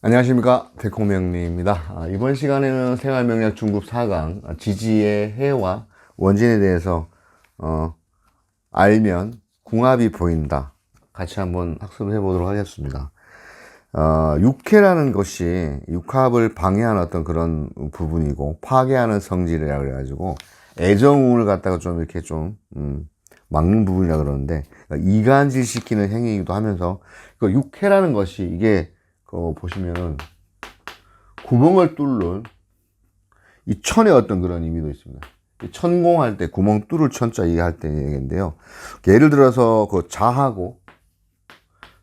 안녕하십니까, 백홍명리입니다. 이번 시간에는 생활명리학 중급 4강 지지의 해와 원진에 대해서 알면 궁합이 보인다, 같이 한번 학습을 해보도록 하겠습니다. 육해라는 것이 육합을 방해하는 어떤 그런 부분이고 파괴하는 성질이라 그래가지고 애정운을 갖다가 좀 이렇게 좀 막는 부분이라 그러는데, 이간질 시키는 행위이기도 하면서 육해라는 것이 이게 보시면은 구멍을 뚫는 이 천의 어떤 그런 의미도 있습니다. 천공할 때 구멍 뚫을 천자 이해할 때 얘기인데요. 예를 들어서 그 자하고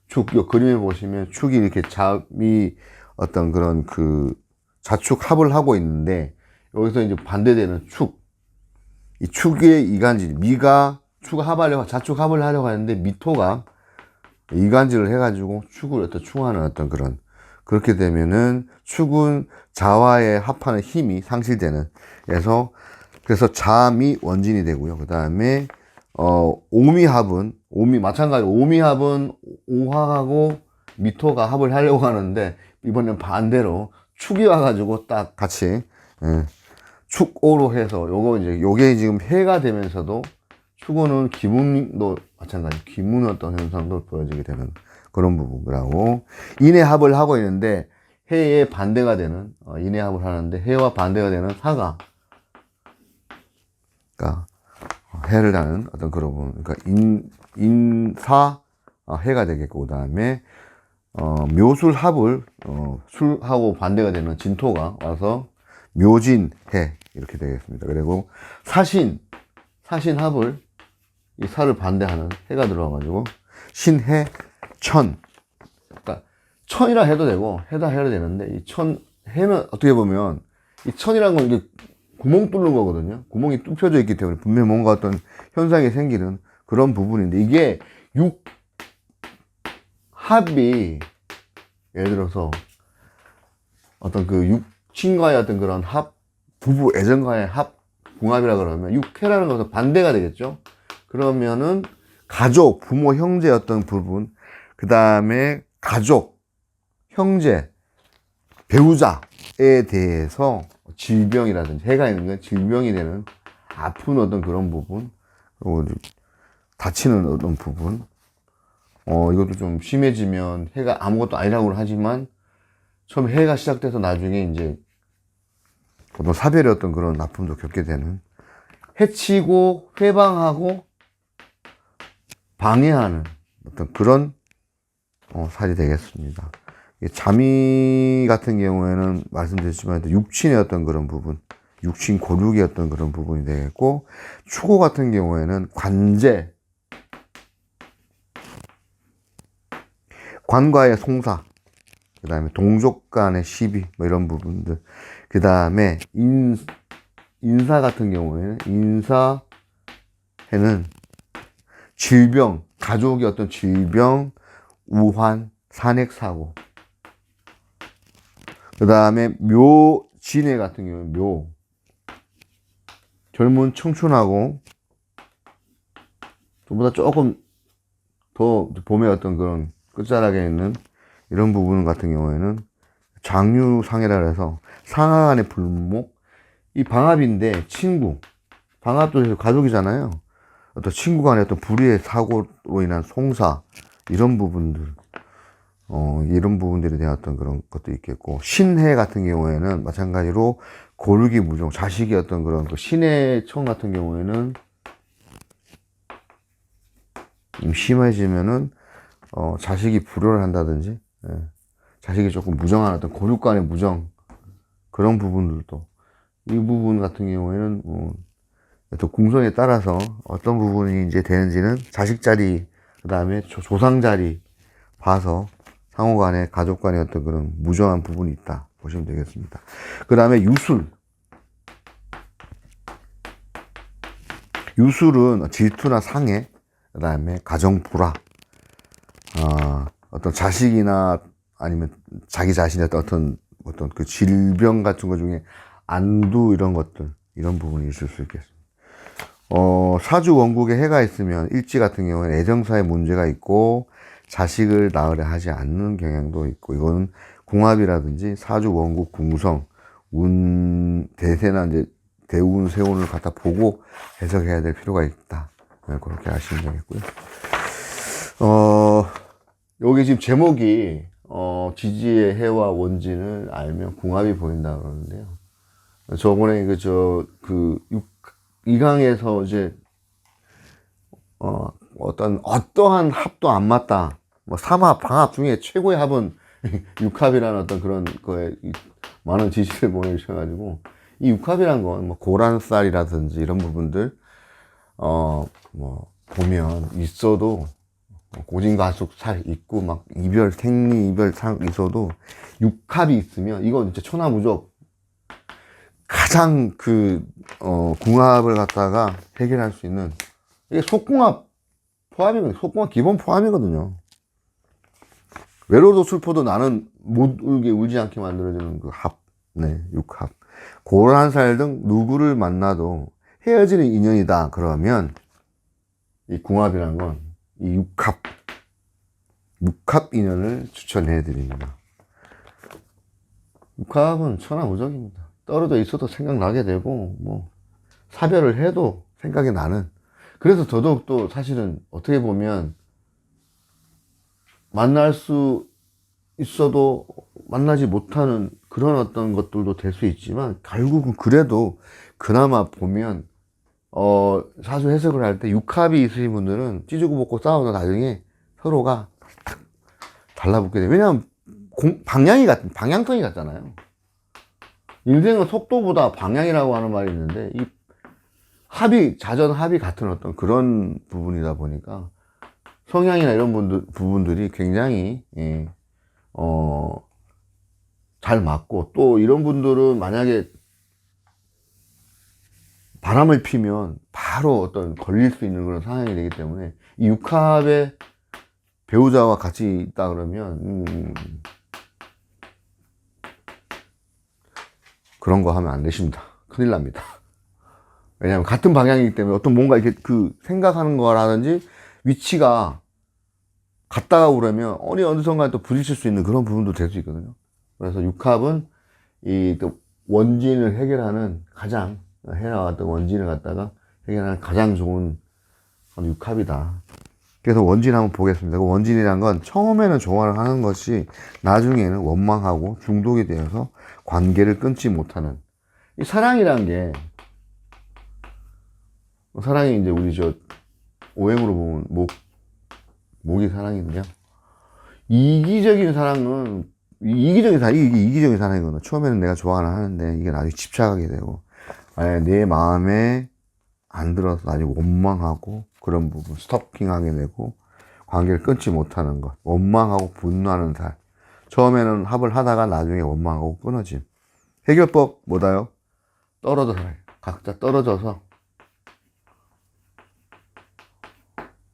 축, 이 그림에 보시면 축이 이렇게 자미 어떤 그런 그 자축 합을 하고 있는데, 여기서 이제 반대되는 축, 이 축의 이간질, 미가 축 합하려고 자축 합을 하려고 하는데 미토가 이간질을 해가지고 축을 어떤 충하는 어떤 그런, 그렇게 되면은 축은 자와의 합하는 힘이 상실되는, 그래서 자미 원진이 되고요. 그 다음에 오미합은 마찬가지로 오미합은 오화하고 미토가 합을 하려고 하는데, 이번엔 반대로 축이 와가지고 딱 같이 축오로 해서 요게 지금 해가 되면서도 축오는 기문도 마찬가지, 기문의 어떤 현상도 보여지게 되는 그런 부분이라고. 인해합을 하고 있는데 해에 반대가 되는, 인해합을 하는데 해와 반대가 되는 사가, 그러니까 해를 다는 어떤 그런 부분, 그러니까 인사 해가 되겠고, 그 다음에 묘술합을 술하고 반대가 되는 진토가 와서 묘진해 이렇게 되겠습니다. 그리고 사신합을 이 사를 반대하는 해가 들어와가지고 신해 천, 그러니까 천이라 해도 되고 해다 해도 되는데, 이 해는 어떻게 보면 이 천이라는 건 이게 구멍 뚫는 거거든요. 구멍이 뚫혀져 있기 때문에 분명히 뭔가 어떤 현상이 생기는 그런 부분인데, 이게 합이 예를 들어서 어떤 그 육친과의 어떤 그런 부부 애정과의 궁합이라 그러면 육해라는 것은 반대가 되겠죠. 그러면은 가족, 부모, 형제 어떤 부분, 그 다음에 가족, 형제, 배우자에 대해서 질병이라든지 해가 있는 건 질병이 되는 아픈 어떤 그런 부분, 그리고 다치는 어떤 부분, 이것도 좀 심해지면 해가 아무것도 아니라고 하지만 처음에 해가 시작돼서 나중에 이제 어떤 사별의 어떤 그런 아픔도 겪게 되는, 해치고 회방하고 방해하는 어떤 그런 살이 되겠습니다. 자미 같은 경우에는 말씀드렸지만 육친의 어떤 그런 부분, 육친 고륙의 어떤 그런 부분이 되겠고, 축오 같은 경우에는 관과의 송사, 그 다음에 동족 간의 시비, 뭐 이런 부분들, 그 다음에 인사 같은 경우에는 인사에는 질병, 가족의 어떤 질병, 우환, 산핵사고, 그 다음에 묘진해 같은 경우는 젊은 청춘하고 저보다 조금 더 봄의 어떤 그런 끝자락에 있는 이런 부분 같은 경우에는 장유상해라 해서 상하 간의 불목, 이 방합인데 방합도 가족이잖아요. 어떤 친구 간의 어떤 불의의 사고로 인한 송사, 이런 부분들, 이런 부분들에 대한 어떤 그런 것도 있겠고, 신해 같은 경우에는 마찬가지로 고르기 무종, 자식이 어떤 그런 신해청 같은 경우에는 심해지면은 자식이 불효를 한다든지, 자식이 조금 무정한 어떤 고륙 간의 무정, 그런 부분들도, 이 부분 같은 경우에는 또 궁성에 따라서 어떤 부분이 이제 되는지는 자식 자리, 그 다음에 조상 자리 봐서 상호 간에, 가족 간에 어떤 그런 무정한 부분이 있다 보시면 되겠습니다. 그 다음에 유술은 질투나 상해, 그 다음에 가정 불화, 어떤 자식이나 아니면 자기 자신의 어떤 그 질병 같은 것 중에 안두, 이런 것들, 이런 부분이 있을 수 있겠습니다. 사주 원국에 해가 있으면 일지 같은 경우는 애정사에 문제가 있고 자식을 낳으려 하지 않는 경향도 있고, 이거는 궁합이라든지 사주, 원국, 궁성, 대세나 이제 대운, 세운을 갖다 보고 해석해야 될 필요가 있다. 네, 그렇게 아시면 되겠고요. 여기 지금 제목이, 지지의 해와 원진을 알면 궁합이 보인다 그러는데요. 저번에 이강에서 이제, 어떠한 합도 안 맞다. 뭐, 삼합, 방합 중에 최고의 합은 육합이라는 어떤 그런 거에 많은 지시를 보내주셔가지고, 이 육합이란 건 뭐, 고란살이라든지 이런 부분들, 보면 있어도, 고진과숙살 있고, 막, 생리, 이별, 상 있어도, 육합이 있으면, 이건 진짜 천하무적, 가장 궁합을 갖다가 해결할 수 있는, 이게 속궁합 포함이거든요. 속궁합 기본 포함이거든요. 외로도 슬퍼도 나는 못 울게 울지 않게 만들어주는 그 합, 네, 육합. 고란살 등 누구를 만나도 헤어지는 인연이다. 그러면 이 궁합이란 건 이 육합 인연을 추천해 드립니다. 육합은 천하무적입니다. 떨어져 있어도 생각나게 되고, 뭐, 사별을 해도 생각이 나는. 그래서 더더욱 또 사실은 어떻게 보면 만날 수 있어도 만나지 못하는 그런 어떤 것들도 될 수 있지만, 결국은 그래도 그나마 보면, 사주 해석을 할 때 육합이 있으신 분들은 찌주고 볶고 싸우다 나중에 서로가 달라붙게 돼요. 왜냐하면 방향성이 같잖아요. 인생은 속도보다 방향이라고 하는 말이 있는데, 이 자전합이 같은 어떤 그런 부분이다 보니까 성향이나 이런 부분들이 굉장히, 잘 맞고, 또 이런 분들은 만약에 바람을 피면 바로 어떤 걸릴 수 있는 그런 상황이 되기 때문에 이 육합의 배우자와 같이 있다 그러면, 그런 거 하면 안 되십니다. 큰일 납니다. 왜냐하면 같은 방향이기 때문에 어떤 뭔가 이렇게 생각하는 거라든지 위치가 같다가 그러면 어느 순간 또 부딪힐 수 있는 그런 부분도 될 수 있거든요. 그래서 육합은 원진을 해결하는 해나왔던 원진을 갖다가 해결하는 가장 좋은 육합이다. 그래서 원진 한번 보겠습니다. 그 원진이란 건 처음에는 좋아를 하는 것이 나중에는 원망하고 중독이 되어서 관계를 끊지 못하는, 이 사랑이란 게, 사랑이 이제 우리 오행으로 보면 목이 사랑인데요. 이기적인 사랑은, 이게 이기적인 사랑이거든요. 처음에는 내가 좋아는 하는데 이게 나중에 집착하게 되고, 만약에 내 마음에 안 들어서 나중에 원망하고 그런 부분, 스토킹하게 되고 관계를 끊지 못하는 것, 원망하고 분노하는 살. 처음에는 합을 하다가 나중에 원망하고 끊어짐. 해결법 뭐다요? 떨어져 살아요. 각자 떨어져서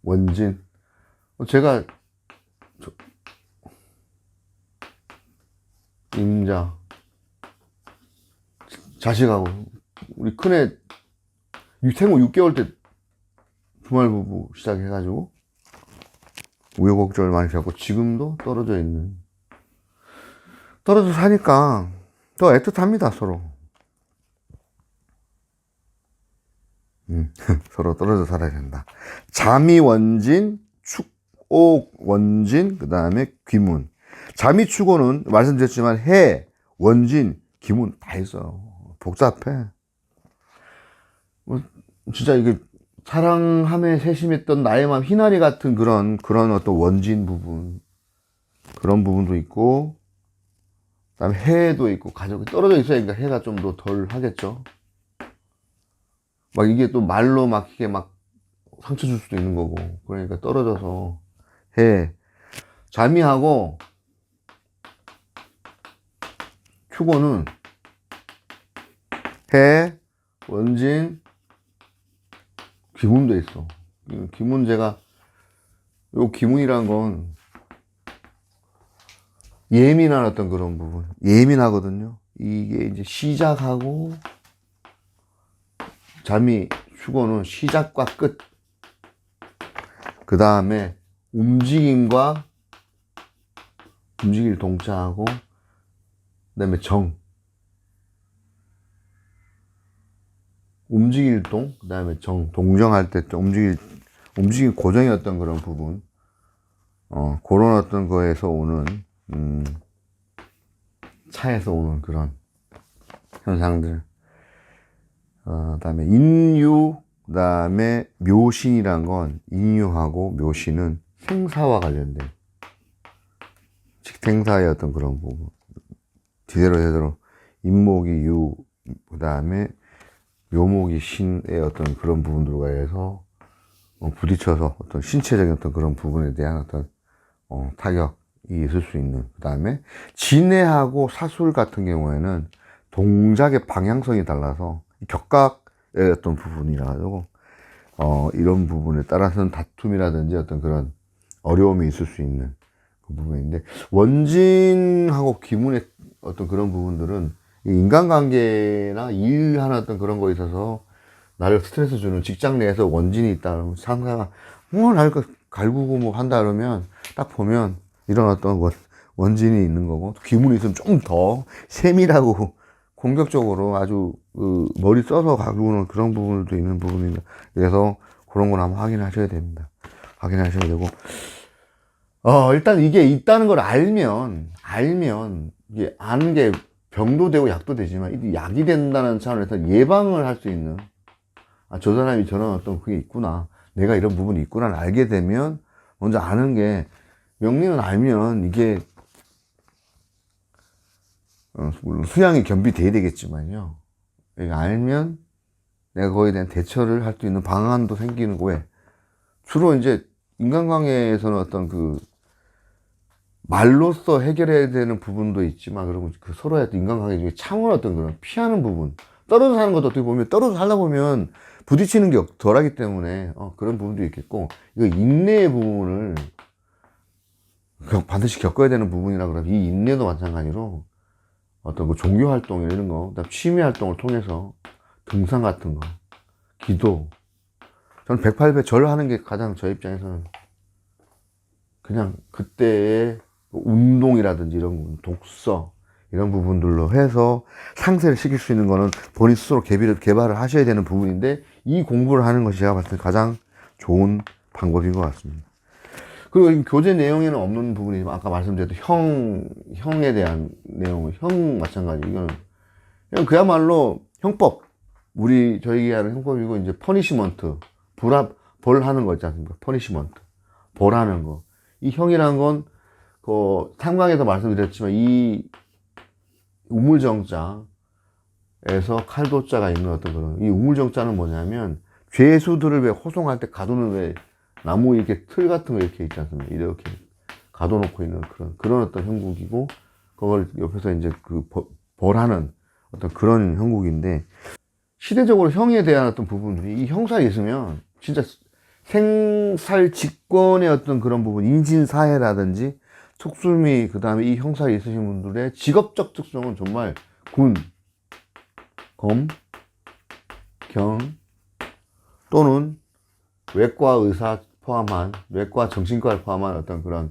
원진. 제가 임자 자식하고 우리 큰애 생후 6개월 때 주말부부 시작해가지고 우여곡절을 많이 겪고 지금도 떨어져 사니까 더 애틋합니다. 서로 서로 떨어져 살아야 된다. 자미 원진, 축옥 원진, 그 다음에 귀문. 자미 축오는 말씀드렸지만 해, 원진, 귀문 다 있어요. 복잡해. 진짜 이게 사랑함에 세심했던 나의 마음 희나리 같은 그런 어떤 원진 부분, 그런 부분도 있고, 그다음에 해도 있고, 가족이 떨어져 있어야 해가 좀 더 덜 하겠죠. 막 이게 또 말로 막 이게 막 상처 줄 수도 있는 거고, 그러니까 떨어져서 해, 자미하고 축오는 해, 원진, 귀문도 있어. 귀문 요 귀문이란 건 예민한 어떤 그런 부분, 예민하거든요. 이게 이제 시작하고, 자미 축오는 시작과 끝, 그 다음에 움직임을 동차하고 그다음에 정, 움직일 동, 그다음에 정, 동정할 때 움직일 고정이었던 그런 부분, 그런 어떤 거에서 오는, 차에서 오는 그런 현상들. 그다음에 인유, 그다음에 묘신이란 건, 인유하고 묘신은 생사와 관련된, 직생사의 어떤 그런 부분. 제대로 인목이 유, 그다음에 묘목이 신의 어떤 그런 부분들과 해서 부딪혀서 어떤 신체적인 어떤 그런 부분에 대한 어떤 타격이 있을 수 있는. 그 다음에 진해하고 사술 같은 경우에는 동작의 방향성이 달라서 격각의 어떤 부분이라 가지고 이런 부분에 따라서는 다툼이라든지 어떤 그런 어려움이 있을 수 있는 그 부분인데, 원진하고 기문의 어떤 그런 부분들은 이 인간관계나 일하는 어떤 그런 거에 있어서 나를 스트레스 주는, 직장 내에서 원진이 있다 그러면 상사가 나를 갈구고 뭐 한다 그러면 딱 보면 이런 어떤 원진이 있는 거고, 기문이 있으면 좀 더 세밀하고 공격적으로 아주 머리 써서 갈구는 그런 부분도 있는 부분입니다. 그래서 그런 건 한번 확인하셔야 됩니다. 확인하셔야 되고, 일단 이게 있다는 걸 알면 이게 아는 게 병도 되고 약도 되지만, 이 약이 된다는 차원에서 예방을 할 수 있는, 저 사람이 저런 어떤 그게 있구나, 내가 이런 부분이 있구나 알게 되면, 먼저 아는 게, 명리는 알면 이게 물론 수양이 겸비돼야 되겠지만요, 이거 알면 내가 거기에 대한 대처를 할 수 있는 방안도 생기는 거에, 주로 이제 인간관계에서는 어떤 그 말로써 해결해야 되는 부분도 있지만, 그리고 그 서로의 어떤 인간관계 중에 참은 어떤 그런 피하는 부분, 떨어져 사는 것도 어떻게 보면, 떨어져 살다 보면 부딪히는 게 덜하기 때문에 그런 부분도 있겠고, 이거 인내의 부분을 반드시 겪어야 되는 부분이라 그러면, 이 인내도 마찬가지로 어떤 그 종교 활동 이런 거, 그다음 취미 활동을 통해서 등산 같은 거, 기도, 저는 108배 절 하는 게 가장 저 입장에서는 그냥 그때의 운동이라든지 이런 부분, 독서 이런 부분들로 해서 상쇄를 시킬 수 있는 거는 본인 스스로 개발을 하셔야 되는 부분인데, 이 공부를 하는 것이 제가 봤을 때 가장 좋은 방법인 것 같습니다. 그리고 이 교재 내용에는 없는 부분이지만, 아까 말씀드렸던 형에 대한 내용은, 형 마찬가지. 이거는 그냥 그야말로 형법, 저희가 하는 형법이고, 이제 퍼니시먼트, 벌하는 거 있지 않습니까? 퍼니시먼트, 벌하는 거. 이 형이란 건, 삼강에서 말씀드렸지만, 이 우물정자에서 칼도자가 있는 어떤 그런, 이 우물정자는 뭐냐면, 죄수들을 왜 호송할 때 가두는, 왜 나무 이렇게 틀 같은 거 이렇게 있지 않습니까? 이렇게 가둬놓고 있는 그런 어떤 형국이고, 그걸 옆에서 이제 벌하는 어떤 그런 형국인데, 시대적으로 형에 대한 어떤 부분들이, 이 형살이 있으면 진짜 생살 직권의 어떤 그런 부분, 인신사해라든지 촉수미, 그 다음에 이 형살이 있으신 분들의 직업적 특성은 정말 군, 검, 경, 또는 외과 의사 포함한, 외과 정신과를 포함한 어떤 그런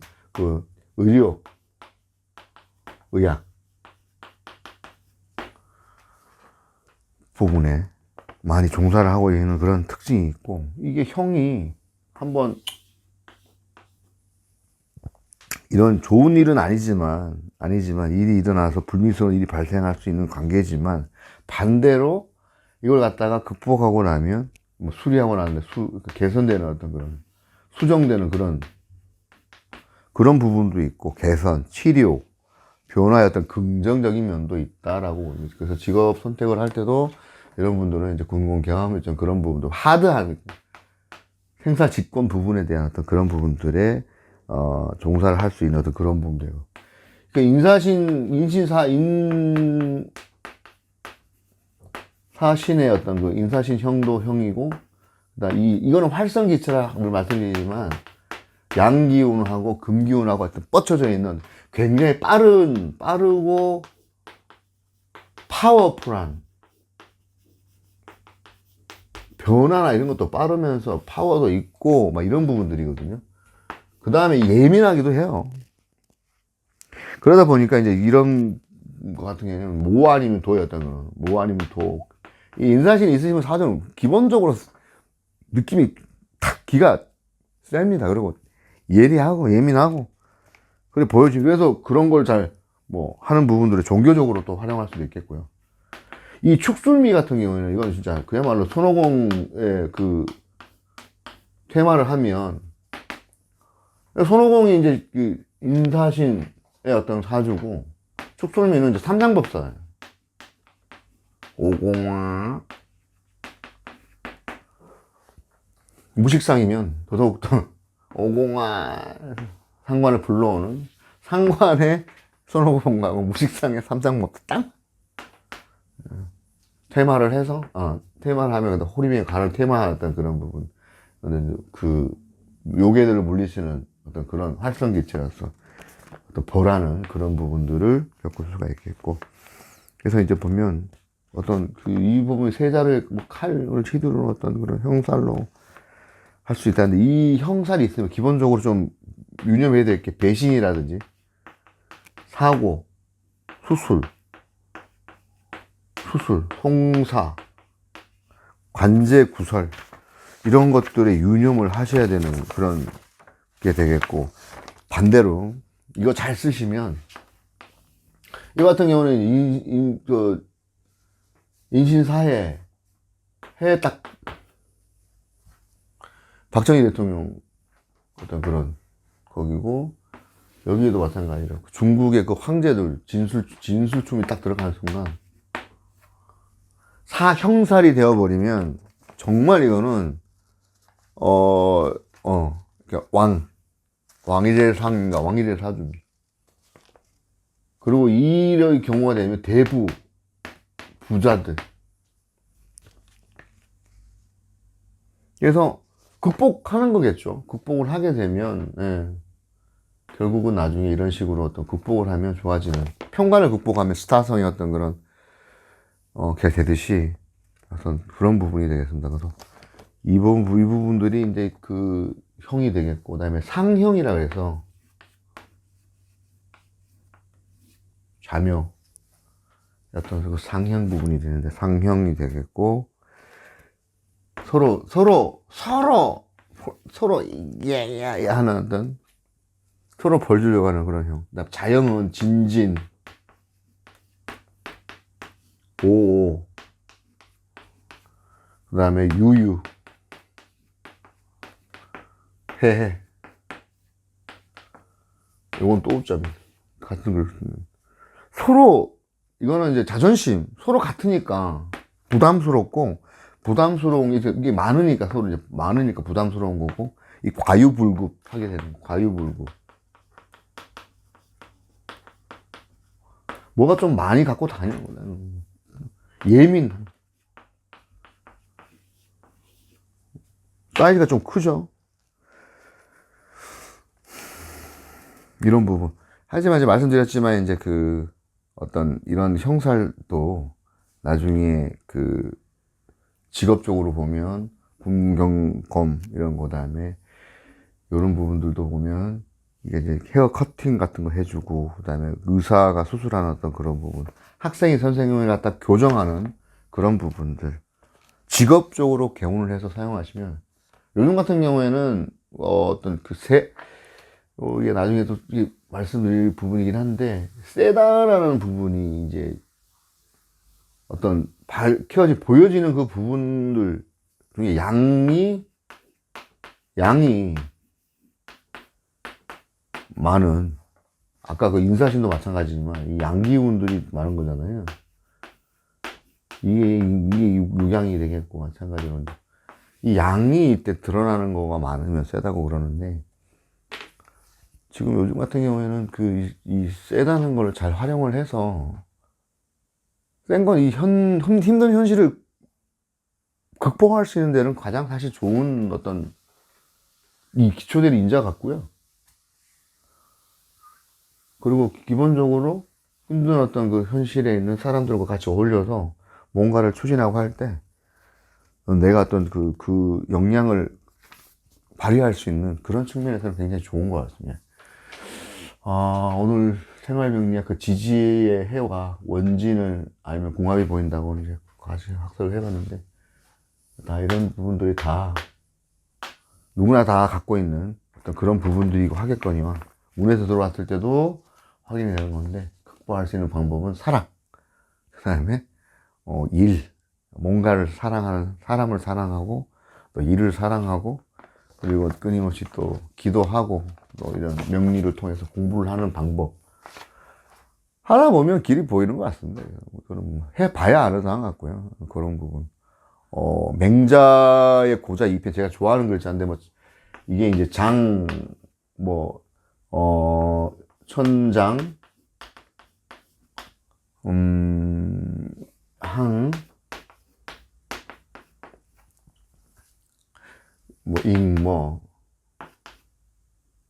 의료, 의학 부분에 많이 종사를 하고 있는 그런 특징이 있고, 이게 형이 한번, 이런 좋은 일은 아니지만 일이 일어나서 불미스러운 일이 발생할 수 있는 관계지만, 반대로 이걸 갖다가 극복하고 나면 뭐 수리하고 나는데 개선되는 어떤 그런, 수정되는 그런 부분도 있고, 개선, 치료, 변화의 어떤 긍정적인 면도 있다라고 봅니다. 그래서 직업 선택을 할 때도 이런 분들은 이제 군공 경험 좀 그런 부분도, 하드한 생사 직권 부분에 대한 어떤 그런 부분들에 종사를 할 수 있는 어떤 그런 부분들이고, 그러니까 사신의 어떤 그 인사신 형도 형이고, 그다음 이거는 활성기체라고 말씀드리지만, 양기운하고 금기운하고 하여튼 뻗쳐져 있는 굉장히 빠르고 파워풀한, 변화나 이런 것도 빠르면서 파워도 있고 막 이런 부분들이거든요. 그 다음에 예민하기도 해요. 그러다 보니까 이제 이런 것 같은 경우에는 모 아니면 도였던 거는 모 아니면 도. 이 인사신이 있으시면 사전 기본적으로 느낌이 탁 기가 셉니다. 그리고 예리하고 예민하고 그래 보여지고 그래서 그런 걸 잘 뭐 하는 부분들을 종교적으로 또 활용할 수도 있겠고요. 이 축술미 같은 경우에는 이건 진짜 그야말로 손오공의 그 테마를 하면 손오공이 이제 그 인사신의 어떤 사주고 축술미는 이제 삼장법사예요. 오공화 무식상이면 더더욱더 오공화 상관을 불러오는 상관의 손오공하고 무식상의 삼장법사 딱 테마를 해서 테마를 하면 호리병에 가는 테마였던 그런 부분 그 요괴들을 물리치는 어떤 그런 활성기체로서 어떤 벌하는 그런 부분들을 겪을 수가 있겠고 그래서 이제 보면 어떤 그 이 부분이 세자를 뭐 칼을 휘두르는 어떤 그런 형살로 할 수 있다는데 이 형살이 있으면 기본적으로 좀 유념해야 될 게 배신이라든지 사고, 수술, 송사, 관제 구설 이런 것들에 유념을 하셔야 되는 그런 게 되겠고 반대로 이거 잘 쓰시면 이 같은 경우는 인신사해 해 딱 박정희 대통령 어떤 그런 거기고 여기에도 마찬가지로 중국의 그 황제들 진술춤이 딱 들어가는 순간 사형살이 되어버리면 정말 이거는 그러니까 왕이 될 상인가 왕이 될 사주입니다. 그리고 이런 경우가 되면 대부 부자들 그래서 극복하는 거겠죠. 극복을 하게 되면 결국은 나중에 이런 식으로 어떤 극복을 하면 좋아지는 평간을 극복하면 스타성의 어떤 그런 게 되듯이 어떤 그런 부분이 되겠습니다. 그래서 이 부분들이 이제 그 형이 되겠고 그다음에 상형이라 해서 자묘 어떤 그 상형 부분이 되는데 상형이 되겠고 서로 예예 하는 어떤 서로 벌 주려고 하는 그런 형. 그다음 자형은 진진 오오 그다음에 유유 해해 이건 또 웃자입니다. 같은 걸 서로 이거는 이제 자존심 서로 같으니까 부담스러운 게 이게 많으니까 서로 이제 많으니까 부담스러운 거고 이 과유불급 하게 되는 과유불급 뭐가 좀 많이 갖고 다니는 거야. 예민 사이즈가 좀 크죠. 이런 부분 하지만 이제 말씀드렸지만 이제 그 어떤 이런 형살도 나중에 그 직업적으로 보면 분경검 이런 거 다음에 이런 부분들도 보면 이게 이제 헤어 커팅 같은 거 해주고 그다음에 의사가 수술하는 어떤 그런 부분 학생이 선생님을 갖다 교정하는 그런 부분들 직업적으로 개운을 해서 사용하시면 요즘 같은 경우에는 어떤 이게 나중에 또 말씀드릴 부분이긴 한데 세다라는 부분이 이제 어떤 밝혀지 보여지는 그 부분들 중에 양이 많은 아까 그 인사신도 마찬가지지만 이 양기운들이 많은 거잖아요. 이게 육양이 되겠고 마찬가지로 이 양이 이때 드러나는 거가 많으면 세다고 그러는데 지금 요즘 같은 경우에는 이 세다는 걸 잘 활용을 해서 센 건 이 힘든 현실을 극복할 수 있는 데는 가장 사실 좋은 어떤 이 기초대를 인자 같고요. 그리고 기본적으로 힘든 어떤 그 현실에 있는 사람들과 같이 어울려서 뭔가를 추진하고 할 때 내가 어떤 그 역량을 발휘할 수 있는 그런 측면에서는 굉장히 좋은 것 같습니다. 오늘 생활명리학 그 지지의 해와 원진을 알면 궁합이 보인다고 이제 같이 학습을 해봤는데, 다 이런 부분들이 다 누구나 다 갖고 있는 어떤 그런 부분들이고 하겠거니와, 운에서 들어왔을 때도 확인이 되는 건데, 극복할 수 있는 방법은 사랑, 그 다음에 일, 뭔가를 사랑하는 사람을 사랑하고, 또 일을 사랑하고, 그리고 끊임없이 또 기도하고, 또 이런 명리를 통해서 공부를 하는 방법, 하나 보면 길이 보이는 것 같습니다. 그럼 해봐야 아는 것 같고요. 그런 부분. 맹자의 고자 2편, 제가 좋아하는 글자인데, 뭐, 이게 이제 천장, 항,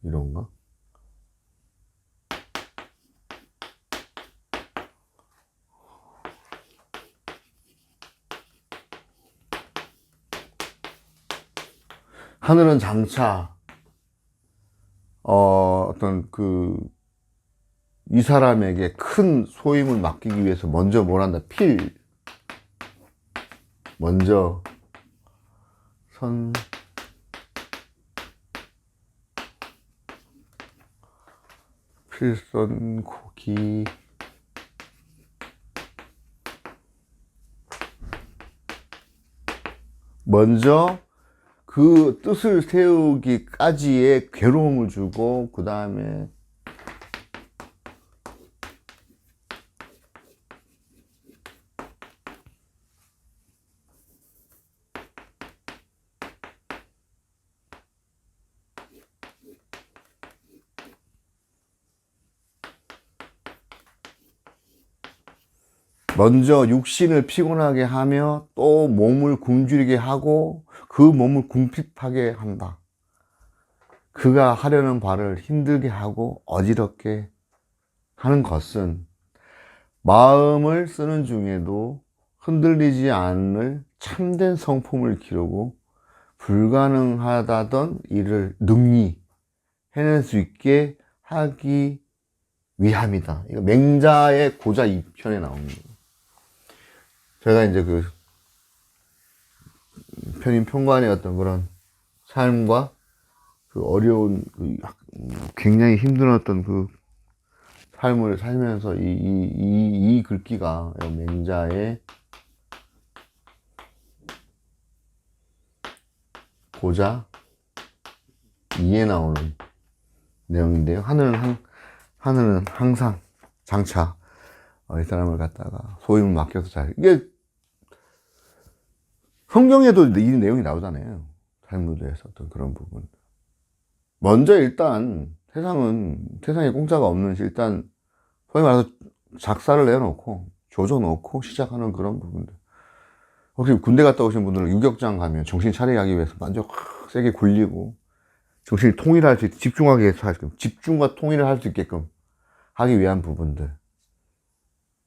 이런가? 하늘은 장차, 이 사람에게 큰 소임을 맡기기 위해서 먼저 뭘 한다? 먼저 필선고기, 먼저 그 뜻을 세우기까지의 괴로움을 주고, 그 다음에 먼저 육신을 피곤하게 하며 또 몸을 굶주리게 하고 그 몸을 궁핍하게 한다. 그가 하려는 바를 힘들게 하고 어지럽게 하는 것은 마음을 쓰는 중에도 흔들리지 않을 참된 성품을 기르고 불가능하다던 일을 능히 해낼 수 있게 하기 위함이다. 이거 맹자의 고자 2편에 나옵니다. 제가 이제 그 편인 평관의 어떤 그런 삶과 그 어려운 굉장히 힘든 어떤 그 삶을 살면서 이 글귀가 맹자의 고자 2에 나오는 내용인데요. 하늘은 항상 장차 이 사람을 갖다가 소임을 맡겨서 이게 성경에도 이 내용이 나오잖아요. 삶에 대해서 어떤 그런 부분. 먼저 일단 세상에 공짜가 없는 시, 일단 소위 말해서 작사를 내놓고 조져놓고 시작하는 그런 부분들. 혹시 군대 갔다 오신 분들은 유격장 가면 정신 차리게 하기 위해서 완전 세게 굴리고 정신을 통일할 수 있게 집중하게 해서 집중과 통일을 할 수 있게끔 하기 위한 부분들,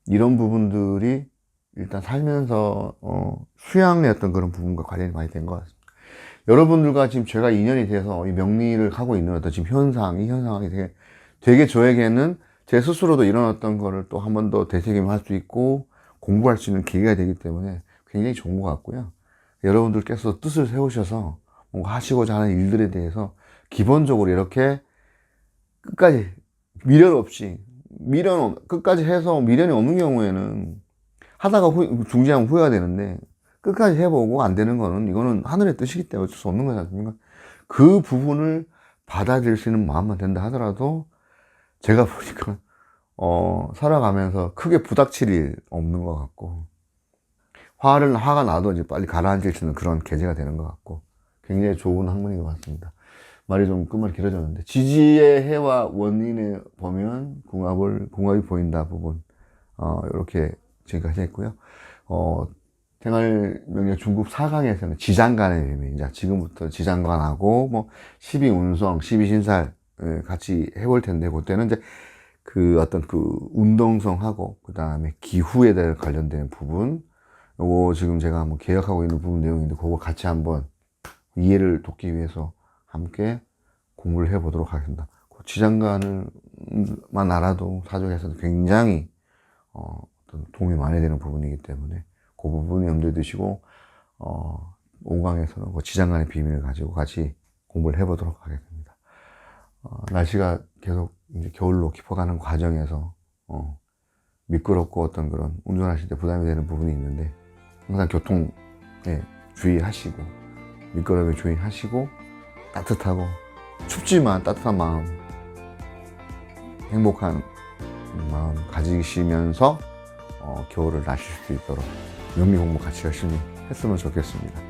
이런 부분들이 일단 살면서 수양의 어떤 그런 부분과 관련이 많이 된 것 같습니다. 여러분들과 지금 제가 인연이 돼서 이 명리를 하고 있는 어떤 지금 이 현상이 되게 저에게는 제 스스로도 이런 어떤 거를 또 한 번 더 되새김할 수 있고 공부할 수 있는 기회가 되기 때문에 굉장히 좋은 것 같고요. 여러분들께서 뜻을 세우셔서 뭔가 하시고자 하는 일들에 대해서 기본적으로 이렇게 끝까지 미련 없이 끝까지 해서 미련이 없는 경우에는 하다가 중지하면 후회가 되는데, 끝까지 해보고 안 되는 거는 이거는 하늘의 뜻이기 때문에 어쩔 수 없는 거지 않습니까? 그 부분을 받아들일 수 있는 마음만 된다 하더라도 제가 보니까 살아가면서 크게 부닥칠 일 없는 것 같고, 화가 나도 이제 빨리 가라앉을 수 있는 그런 계제가 되는 것 같고, 굉장히 좋은 학문인 것 같습니다. 말이 좀 끝말이 길어졌는데, 지지의 해와 원인에 보면 궁합이 보인다 부분, 이렇게 지금까지 했고요. 생활명령 중급 4강에서는 지장간의 의미, 이제 지금부터 지장간하고 뭐 12운성, 12신살 같이 해볼 텐데, 그때는 이제 그 어떤 그 운동성하고 그 다음에 기후에 대해 관련된 부분, 요거 지금 제가 한번 계획하고 있는 부분 내용인데, 그거 같이 한번 이해를 돕기 위해서 함께 공부를 해 보도록 하겠습니다. 지장간을만 알아도 사주에서는 굉장히 어떤 도움이 많이 되는 부분이기 때문에 그 부분을 염두에 두시고 5강에서는 그 지장간의 비밀을 가지고 같이 공부를 해보도록 하겠습니다. 날씨가 계속 이제 겨울로 깊어가는 과정에서 미끄럽고 어떤 그런 운전하실 때 부담이 되는 부분이 있는데 항상 교통에 주의하시고 미끄럼에 주의하시고 따뜻하고 춥지만 따뜻한 마음, 행복한 마음 가지시면서 겨울을 나실 수 있도록 명리 공부 같이 열심히 했으면 좋겠습니다.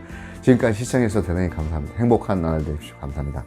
지금까지 시청해주셔서 대단히 감사합니다. 행복한 나날 되십시오. 감사합니다.